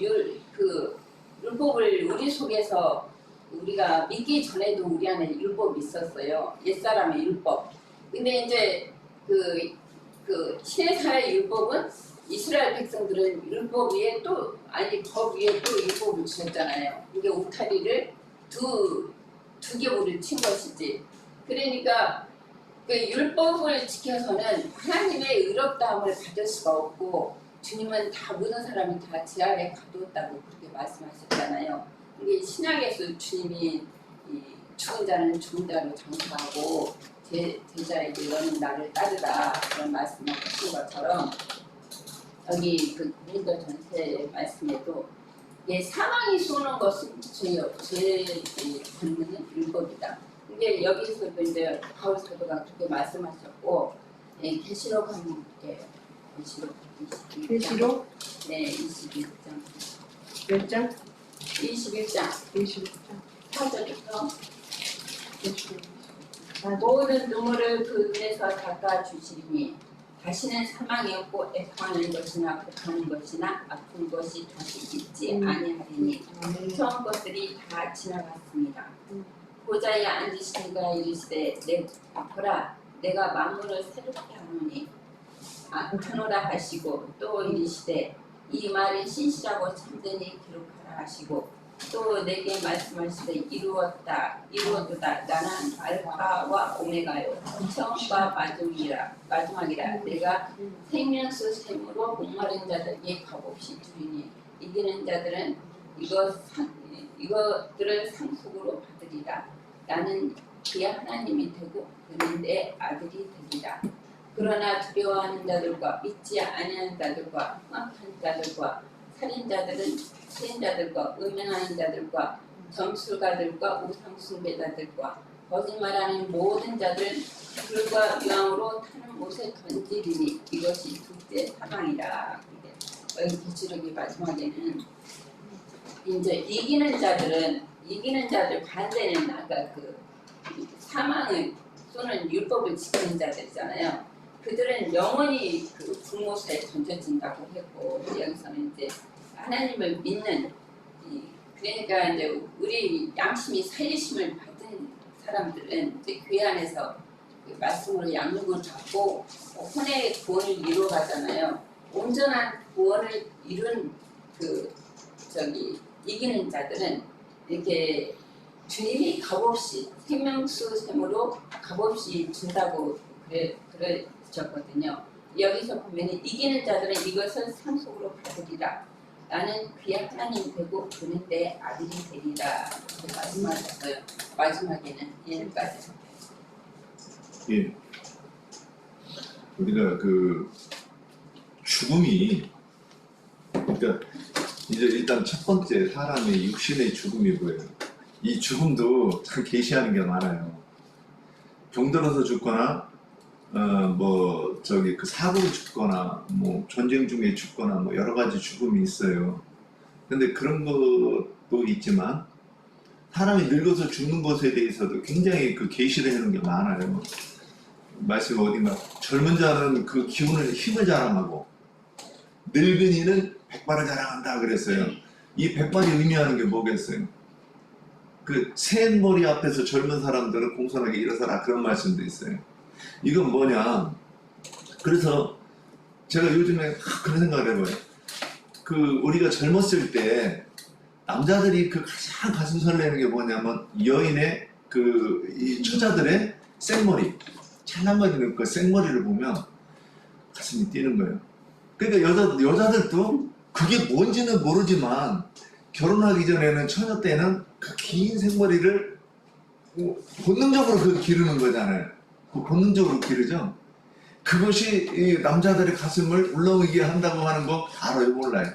우리 속에서 우리가 믿기 전에도 우리 안에 율법이 있었어요. 옛사람의 율법. 근데 이제 그 신해사의 율법은 이스라엘 백성들은 율법 위에 또 아니 법 위에 또 율법을 주셨잖아요. 이게 울타리를 두 겹을 친 것이지. 그러니까 그 율법을 지켜서는 하나님의 의롭다함을 받을 수가 없고 주님은 다 모든 사람이 다 제 아래 가두었다고 그렇게 말씀하셨잖아요. 이게 신약에서 주님이 이 죽은 자는 죽은 자로 장사하고 제자에게 너는 나를 따르라 그런 말씀을 하신 것처럼 여기 그 고린도 전서의 말씀에도 사망이 쏘는 것은 죄의 권능은 율법이다. 근데 여기서도 이제 바울 사도가 그렇게 말씀하셨고 계시록 한번 볼게요. 계시록 네 21장 몇 장? 21장 21장. 4절부터 계시록. 모든 눈물을 그 눈에서 닦아주시리니 다시는 사망이 없고 애통하는 것이나 고통하는 것이나 아픈 것이 다시 있지 아니하리니 처음 것들이 다 지나갔습니다. 보좌에 앉으신 이가 이르시되 보라 내가 만물을 새롭게 하노니 하노라 하시고 또 이르시되 이 말이 신실하고 참되니 기록하라 하시고 또 내게 말씀하시되 이루었도다 나는 알파와 오메가요 처음과 마지막이라 내가 생명수 샘으로 목마른 자들에게 값없이 주리니 이기는 자들은 이것들을 상속으로 받으리라. 나는 그의 하나님이 되고 그는 내 아들이 되리라. 그러나 두려워하는 자들과 믿지 아니하는 자들과 흉악한 자들과 살인자들과 음행하는 자들과 점술가들과 우상숭배자들과 거짓말하는 모든 자들은 불과 유황으로 타는 못에 던지리니 이것이 둘째 사망이라. 여기 계시록의 마지막에는 이제 이기는 자들 반대는 아까 그 사망을 쏘는 율법을 지키는 자들이잖아요. 그들은 영원히 그 불못에 던져진다고 했고 여기서는 이제 하나님을 믿는 그러니까 이제 우리 양심이 살리심을 받은 사람들은 이제 교회 안에서 그 말씀으로 양육을 받고 혼의 구원을 이루어 가잖아요. 온전한 구원을 이룬 이기는 자들은 이렇게 주님이 값없이 생명수 샘으로 값없이 준다고 그러셨거든요. 여기서 보면 이기는 자들은 이것을 상속으로 받으리라. 나는 그의 하나님이 되고 그는 내 아들이 되리라. 이렇게 말씀하셨어요. 마지막에는 얘는까지. 예. 우리가 그 죽음이 그러니까 이제 일단 첫 번째 사람의 육신의 죽음이 뭐예요? 이 죽음도 참 계시하는 게 많아요. 병들어서 죽거나 그 사고로 죽거나 뭐 전쟁 중에 죽거나 뭐 여러 가지 죽음이 있어요. 근데 그런 것도 있지만 사람이 늙어서 죽는 것에 대해서도 굉장히 그 계시를 해놓은 게 많아요. 말씀 어딘가 젊은 자는 그 기운을 힘을 자랑하고 늙은이는 백발을 자랑한다 그랬어요. 이 백발이 의미하는 게 뭐겠어요? 그 센 머리 앞에서 젊은 사람들은 공손하게 일어서라 그런 말씀도 있어요. 이건 뭐냐? 그래서 제가 요즘에 그런 생각을 해봐요. 그 우리가 젊었을 때 남자들이 그 가장 가슴 설레는 게 뭐냐면 여인의 이 처자들의 생머리, 찰랑거리는 그 생머리를 보면 가슴이 뛰는 거예요. 그러니까 여자들도 그게 뭔지는 모르지만 결혼하기 전에는 처녀 때는 그 긴 생머리를 본능적으로 그 기르는 거잖아요. 그 본능적으로 기르죠. 그것이 이 남자들의 가슴을 울렁이게 한다고 하는 거 알아요? 몰라요?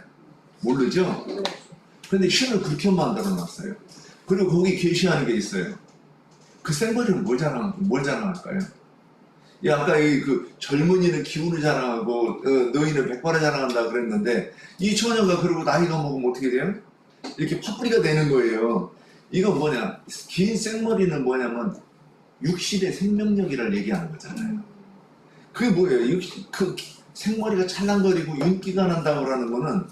모르죠? 근데 신을 그렇게 만들어 놨어요. 그리고 거기 계시하는 게 있어요. 그 생머리는 뭘 자랑할까요? 아까 그 젊은이는 기운을 자랑하고 너희는 백발을 자랑한다 그랬는데 이 처녀가 그리고 나이가 먹으면 어떻게 돼요? 이렇게 팥뿌리가 되는 거예요. 이거 뭐냐? 긴 생머리는 뭐냐면 육신의 생명력이라는 얘기하는 거잖아요. 그게 뭐예요? 그 생머리가 찰랑거리고 윤기가 난다고 하는 거는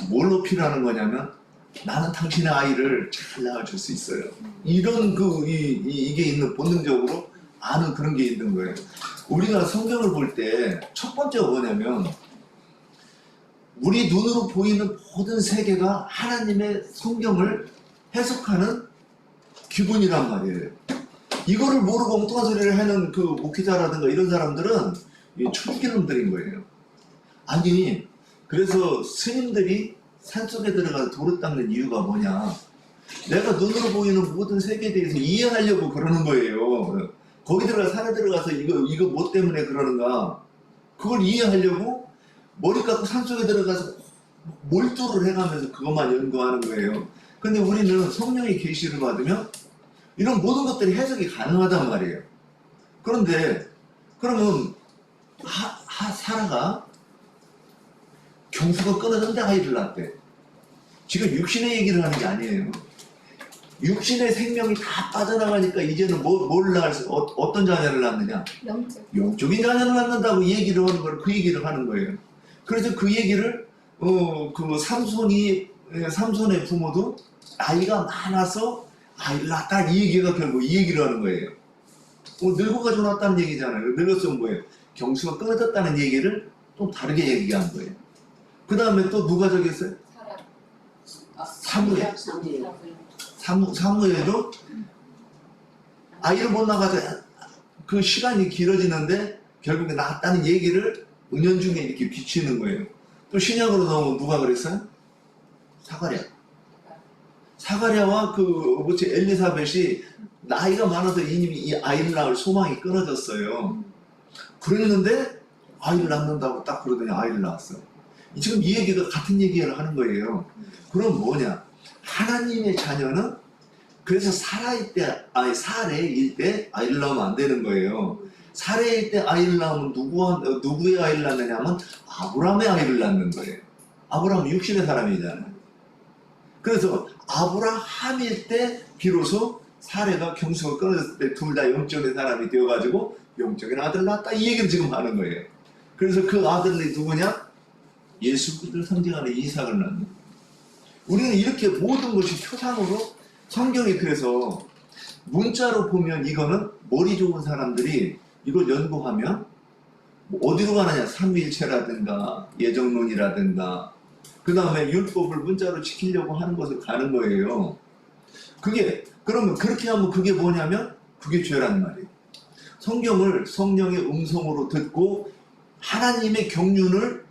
뭘로 필요하는 거냐면 나는 당신의 아이를 잘 낳아줄 수 있어요. 이런 이게 있는 본능적으로 아는 그런 게 있는 거예요. 우리가 성경을 볼 때 첫 번째가 뭐냐면 우리 눈으로 보이는 모든 세계가 하나님의 성경을 해석하는 기본이란 말이에요. 이거를 모르고 엉뚱한 소리를 하는 그 목회자라든가 이런 사람들은 초죽일 놈들인 거예요. 아니 그래서 스님들이 산속에 들어가서 돌을 닦는 이유가 뭐냐? 내가 눈으로 보이는 모든 세계에 대해서 이해하려고 그러는 거예요. 거기 산에 들어가서 이거 뭐 때문에 그러는가? 그걸 이해하려고 머리 깎고 산속에 들어가서 몰두를 해가면서 그것만 연구하는 거예요. 근데 우리는 성령의 계시를 받으면 이런 모든 것들이 해석이 가능하단 말이에요. 그런데 그러면 사라가 경수가 끊어졌는데 아이를 낳았대. 지금 육신의 얘기를 하는 게 아니에요. 육신의 생명이 다 빠져나가니까 이제는 뭘 낳을 어떤 자녀를 낳느냐? 영적인 자녀를 낳는다고 얘기를 하는 걸 그 얘기를 하는 거예요. 그래서 그 얘기를 그 삼손의 부모도 나이가 많아서 아이를 낳았다 이 얘기가 결국 이 얘기를 하는 거예요. 늙어가지고 낳았다는 얘기잖아요. 늙었으면 뭐예요? 경수가 끊어졌다는 얘기를 또 다르게 얘기한 거예요. 그 다음에 또 누가 저기 있어요? 사무엘도 아이를 못 낳아서 그 시간이 길어지는데 결국에 낳았다는 얘기를 은연중에 이렇게 비치는 거예요. 또 신약으로 나오면 누가 그랬어요? 사가랴와 엘리사벳이 나이가 많아서 이미 이 아이를 낳을 소망이 끊어졌어요. 그랬는데 아이를 낳는다고 딱 그러더니 아이를 낳았어. 지금 이 얘기가 같은 얘기를 하는 거예요. 그럼 뭐냐? 하나님의 자녀는 그래서 사례일 때 아이를 낳으면 안 되는 거예요. 사례일 때 아이를 낳으면 누구의 아이를 낳느냐면 아브라함의 아이를 낳는 거예요. 아브라함은 육신의 사람이잖아요. 그래서 아브라함일 때 비로소 사례가 경수가 끊어졌을 때 둘 다 영적인 사람이 되어가지고 영적인 아들을 낳았다 이 얘기를 지금 하는 거예요. 그래서 그 아들이 누구냐? 예수 그리스도를 상징하는 이삭을 낳는 거예요. 우리는 이렇게 모든 것이 표상으로 성경이 그래서 문자로 보면 이거는 머리 좋은 사람들이 이걸 연구하면 어디로 가느냐? 삼위일체라든가 예정론이라든가 그 다음에 율법을 문자로 지키려고 하는 것을 가는 거예요. 그러면 그렇게 하면 그게 뭐냐면 그게 죄란 말이에요. 성경을 성령의 음성으로 듣고 하나님의 경륜을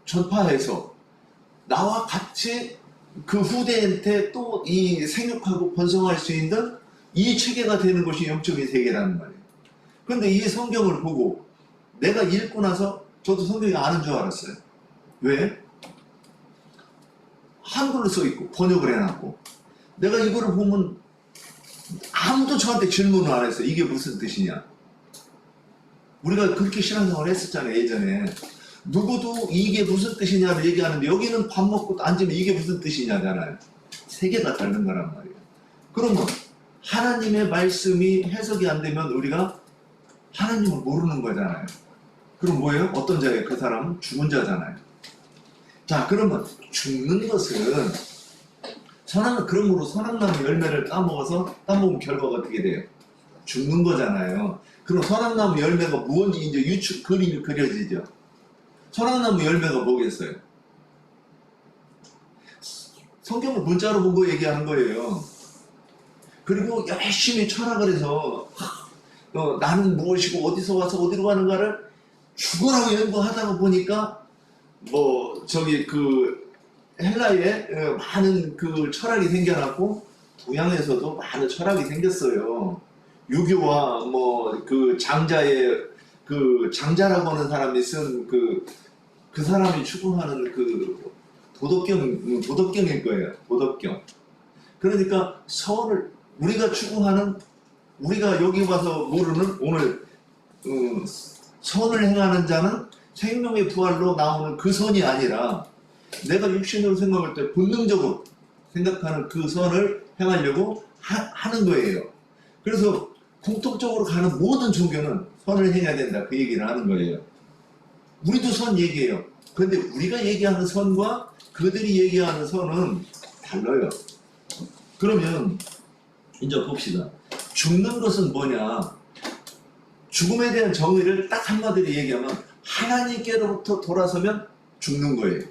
전파해서 나와 같이 그 후대한테 또 이 생육하고 번성할 수 있는 이 체계가 되는 것이 영적인 세계라는 말이에요. 그런데 이 성경을 보고 내가 읽고 나서 저도 성경이 아는 줄 알았어요. 왜? 한글로 써있고 번역을 해놨고 내가 이거를 보면 아무도 저한테 질문을 안 했어요. 이게 무슨 뜻이냐? 우리가 그렇게 신앙생활 했었잖아요, 예전에. 누구도 이게 무슨 뜻이냐를 얘기하는데 여기는 밥 먹고 앉으면 이게 무슨 뜻이냐잖아요. 세계가 다른 거란 말이에요. 그러면 하나님의 말씀이 해석이 안 되면 우리가 하나님을 모르는 거잖아요. 그럼 뭐예요? 어떤 자예요? 그 사람은 죽은 자잖아요. 자, 그러면 죽는 것은 그러므로 선악나무 열매를 따먹으면 결과가 어떻게 돼요? 죽는 거잖아요. 그럼 선악나무 열매가 무언지 이제 그림이 그려지죠. 선악나무 열매가 뭐겠어요? 성경을 문자로 보고 얘기하는 거예요. 그리고 열심히 철학을 해서 나는 무엇이고 어디서 와서 어디로 가는가를 죽어라고 연구하다가 보니까 헬라에 많은 그 철학이 생겨났고 동양에서도 많은 철학이 생겼어요. 유교와 장자라고 하는 사람이 쓴 그 사람이 추구하는 그 도덕경일 거예요. 도덕경. 그러니까 우리가 여기 와서 모르는 오늘 선을 행하는 자는 생명의 부활로 나오는 그 선이 아니라 내가 육신으로 생각할 때 본능적으로 생각하는 그 선을 행하려고 하는 거예요. 그래서 공통적으로 가는 모든 종교는 선을 행해야 된다, 그 얘기를 하는 거예요. 우리도 선 얘기해요. 그런데 우리가 얘기하는 선과 그들이 얘기하는 선은 달라요. 그러면 이제 봅시다. 죽는 것은 뭐냐? 죽음에 대한 정의를 딱 한마디로 얘기하면 하나님께로부터 돌아서면 죽는 거예요.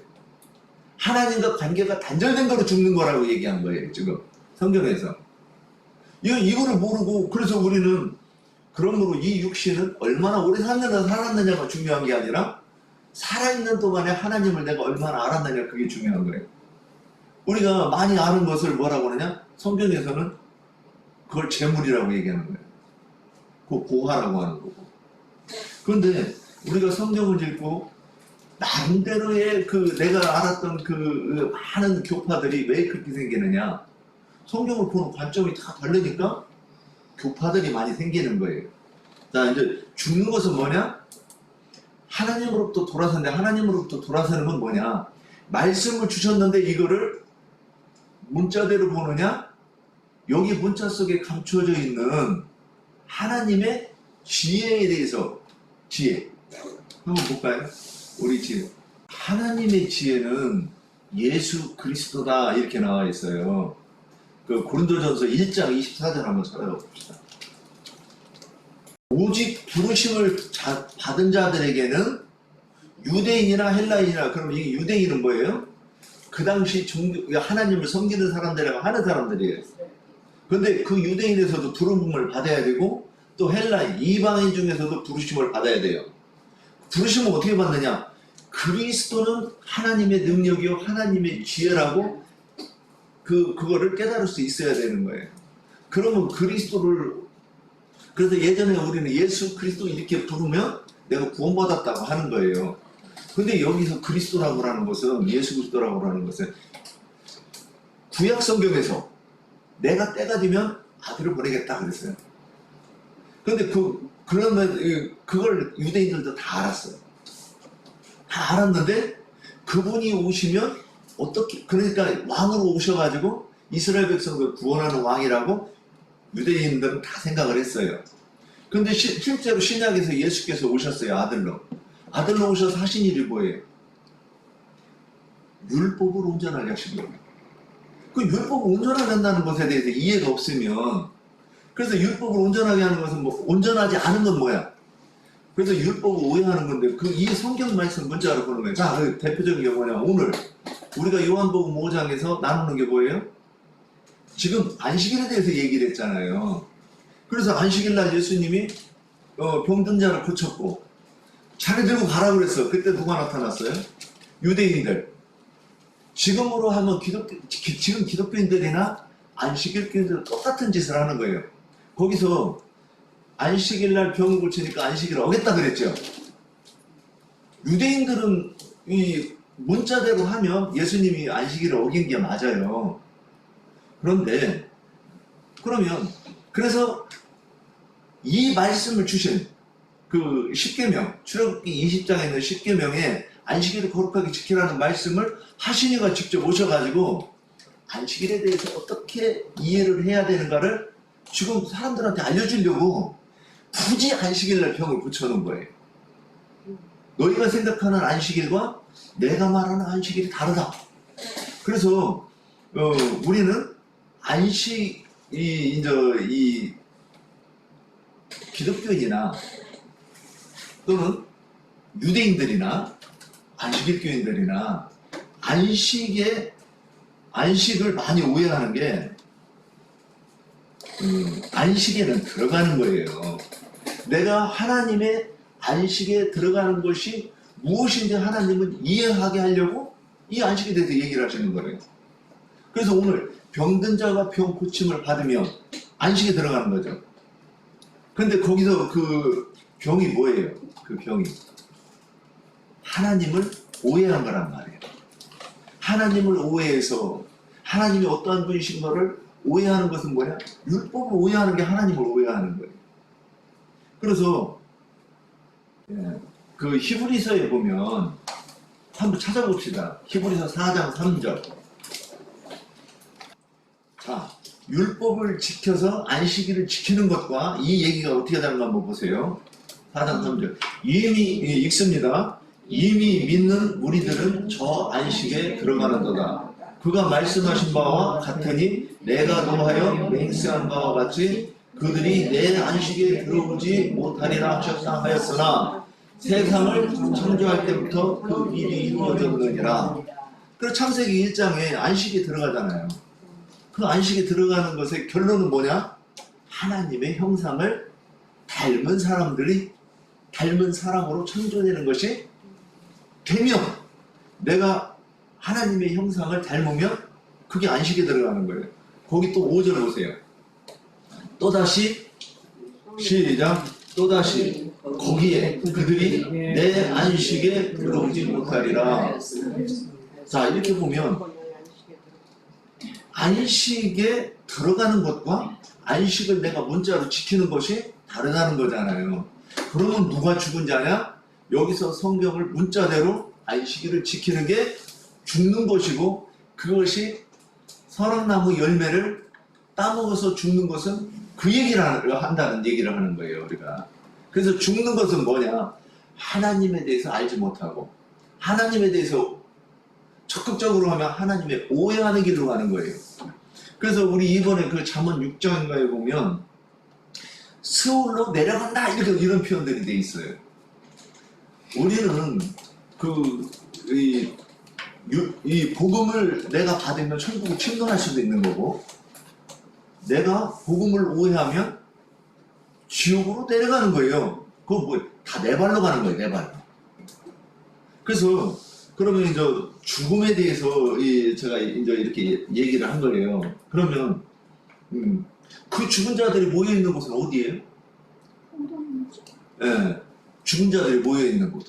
하나님과 관계가 단절된 거로 죽는 거라고 얘기한 거예요, 지금 성경에서. 이거를 모르고, 그래서 우리는 그러므로 이 육신은 얼마나 오래 살았느냐가 중요한 게 아니라 살아있는 동안에 하나님을 내가 얼마나 알았느냐, 그게 중요한 거예요. 우리가 많이 아는 것을 뭐라고 하느냐? 성경에서는 그걸 재물이라고 얘기하는 거예요. 그거 보화라고 하는 거고. 그런데 우리가 성경을 읽고 나름대로의 내가 알았던 그 많은 교파들이 왜 그렇게 생기느냐? 성경을 보는 관점이 다 다르니까 교파들이 많이 생기는 거예요. 자, 이제 죽는 것은 뭐냐? 하나님으로부터 돌아서는데, 하나님으로부터 돌아서는 건 뭐냐? 말씀을 주셨는데 이거를 문자대로 보느냐? 여기 문자 속에 감춰져 있는 하나님의 지혜에 대해서, 지혜 한번 볼까요? 우리 지혜. 하나님의 지혜는 예수 그리스도다, 이렇게 나와 있어요. 그 고린도전서 1장 24절 한번 찾아가 봅시다. 오직 부르심을 받은 자들에게는 유대인이나 헬라인이나, 그럼 이게 유대인은 뭐예요? 그 당시 하나님을 섬기는 사람들이라고 하는 사람들이에요. 그런데 그 유대인에서도 부름을 받아야 되고, 또 헬라인, 이방인 중에서도 부르심을 받아야 돼요. 부르심을 어떻게 받느냐? 그리스도는 하나님의 능력이요 하나님의 지혜라고 그거를 깨달을 수 있어야 되는 거예요. 그러면 그래서 예전에 우리는 예수 그리스도 이렇게 부르면 내가 구원받았다고 하는 거예요. 근데 여기서 그리스도라고 하는 것은, 예수 그리스도라고 하는 것은 구약 성경에서 내가 때가 되면 아들을 보내겠다 그랬어요. 근데 그러면 그걸 유대인들도 다 알았어요. 다 알았는데 그분이 오시면 어떻게, 그러니까 왕으로 오셔가지고 이스라엘 백성들 구원하는 왕이라고 유대인들은 다 생각을 했어요. 근데 실제로 신약에서 예수께서 오셨어요. 아들로 오셔서 하신 일이 뭐예요? 율법을 온전하게 하신 거예요. 그 율법을 온전하게 한다는 것에 대해서 이해가 없으면, 그래서 율법을 온전하게 하는 것은 온전하지 않은 건 뭐야? 그래서 율법을 오해하는 건데, 이 성경 말씀 문자로 보는 거예요. 자, 그 대표적인 게 뭐냐? 오늘 우리가 요한복음 5장에서 나누는 게 뭐예요? 지금 안식일에 대해서 얘기를 했잖아요. 그래서 안식일 날 예수님이 병든 자를 고쳤고 자리 들고 가라 그랬어. 그때 누가 나타났어요? 유대인들. 지금으로 하면 지금 기독교인들이나 안식일교인들 똑같은 짓을 하는 거예요. 거기서 안식일 날 병을 고치니까 안식일을 어겼다 그랬죠. 유대인들은 이 문자대로 하면 예수님이 안식일을 어긴 게 맞아요. 그래서 이 말씀을 주신 그 10계명, 출애굽기 20장에 있는 10계명에 안식일을 거룩하게 지키라는 말씀을 하시니가 직접 오셔가지고 안식일에 대해서 어떻게 이해를 해야 되는가를 지금 사람들한테 알려주려고 굳이 안식일날 병을 붙여놓은 거예요. 너희가 생각하는 안식일과 내가 말하는 안식일이 다르다. 그래서 우리는 안식 이 기독교인이나 또는 유대인들이나 안식일 교인들이나 안식을 많이 오해하는 게 안식에는 들어가는 거예요. 내가 하나님의 안식에 들어가는 것이 무엇인지 하나님은 이해하게 하려고 이 안식에 대해서 얘기를 하시는 거예요. 그래서 오늘 병든 자가 병 고침을 받으면 안식에 들어가는 거죠. 근데 거기서 그 병이 뭐예요? 그 병이 하나님을 오해한 거란 말이에요. 하나님을 오해해서 하나님이 어떠한 분이신 거를 오해하는 것은 뭐냐? 율법을 오해하는 게 하나님을 오해하는 거예요. 그래서 그 히브리서에 보면 한번 찾아봅시다. 히브리서 4장 3절. 자, 율법을 지켜서 안식일을 지키는 것과 이 얘기가 어떻게 다른가 한번 보세요. 4장 3절. 이미 읽습니다. 이미 믿는 우리들은 저 안식에 들어가는도다. 그가 말씀하신 바와 같으니 내가 노하여 맹세한 바와 같이 그들이 내 안식에 들어오지 못하리라 하셨다 하였으나 세상을 창조할 때부터 그 일이 이루어졌느니라. 그래서 창세기 1장에 안식에 들어가잖아요. 그 안식에 들어가는 것의 결론은 뭐냐? 하나님의 형상을 닮은 사람으로 창조되는 것이 되면, 내가 하나님의 형상을 닮으면 그게 안식에 들어가는 거예요. 거기 또 5절 보세요. 또다시 시작. 또다시 거기에 그들이 내 안식에 들어오지 못하리라. 자, 이렇게 보면 안식에 들어가는 것과 안식을 내가 문자로 지키는 것이 다르다는 거잖아요. 그러면 누가 죽은 자냐? 여기서 성경을 문자대로 안식일을 지키는 게 죽는 것이고, 그것이 선악나무 열매를 따먹어서 죽는 것은 그 얘기를 한다는 얘기를 하는 거예요, 우리가. 그래서 죽는 것은 뭐냐? 하나님에 대해서 알지 못하고 하나님에 대해서 적극적으로 하면 하나님의 오해하는 길로 가는 거예요. 그래서 우리 이번에 그 잠언 6장인가에 보면 스올로 내려간다 이런 표현들이 돼 있어요. 우리는 이 복음을 내가 받으면 천국에 침노할 수도 있는 거고, 내가 복음을 오해하면 지옥으로 내려가는 거예요. 그거 뭐 다 내 발로 가는 거예요, 내 발로. 그래서 그러면 이제 죽음에 대해서 제가 이제 이렇게 얘기를 한 거예요. 그러면 그 죽은 자들이 모여 있는 곳은 어디예요? 네, 죽은 자들이 모여 있는 곳.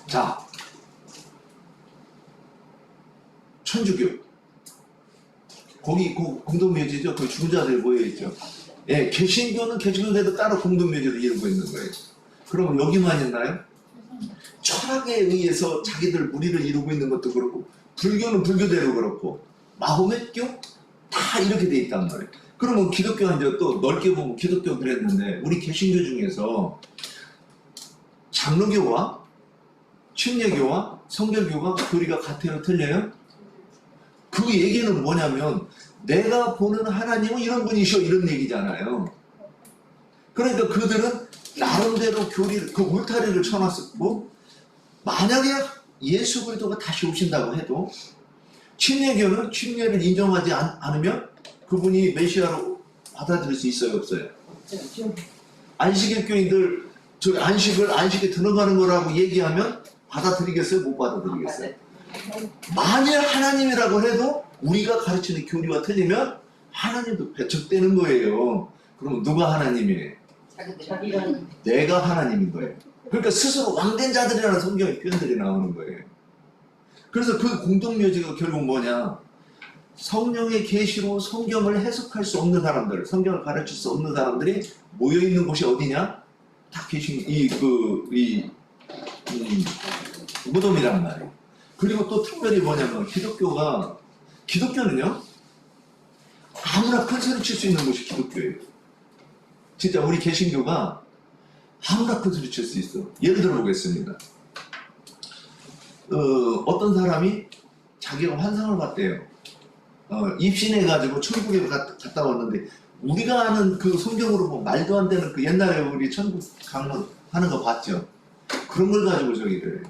자, 천주교. 거기 공동묘지죠. 거기 죽은 자들이 모여 있죠. 예, 개신교는 개신교대로 따로 공동묘지를 이루고 있는 거예요. 그럼 여기만 있나요? 철학에 의해서 자기들 무리를 이루고 있는 것도 그렇고, 불교는 불교대로 그렇고, 마호메교 다 이렇게 돼 있단 말이에요. 그러면 기독교는 이제 또 넓게 보면 기독교 그랬는데, 우리 개신교 중에서 장로교와 침례교와 성결교가 교리가 같아요, 틀려요? 그 얘기는 뭐냐면 내가 보는 하나님은 이런 분이셔, 이런 얘기잖아요. 그러니까 그들은 나름대로 교리를, 그 울타리를 쳐놨었고, 만약에 예수 그리스도가 다시 오신다고 해도 침례교는 침례를 인정하지 않으면 그분이 메시아로 받아들일 수 있어요, 없어요? 안식일 교인들 안식에 들어가는 거라고 얘기하면 받아들이겠어요, 못 받아들이겠어요? 만일 하나님이라고 해도 우리가 가르치는 교리와 틀리면 하나님도 배척되는 거예요. 그러면 누가 하나님이에요? 내가 하나님인 거예요. 그러니까 스스로 왕된 자들이라는 성경의 표현들이 나오는 거예요. 그래서 그 공동묘지가 결국 뭐냐? 성령의 계시로 성경을 해석할 수 없는 사람들, 성경을 가르칠 수 없는 사람들이 모여있는 곳이 어디냐? 딱 계신 무덤이란 말이에요. 그리고 또 특별히 뭐냐면 기독교는요 아무나 큰 소리 칠 수 있는 곳이 기독교예요. 진짜 우리 개신교가 아무나 큰 소리 칠 수 있어. 예를 들어 보겠습니다. 어떤 사람이 자기가 환상을 봤대요. 입신해가지고 천국에 갔다 왔는데 우리가 아는 그 성경으로 뭐 말도 안 되는 그 옛날에 우리 천국 강론 하는 거 봤죠? 그런 걸 가지고 저기를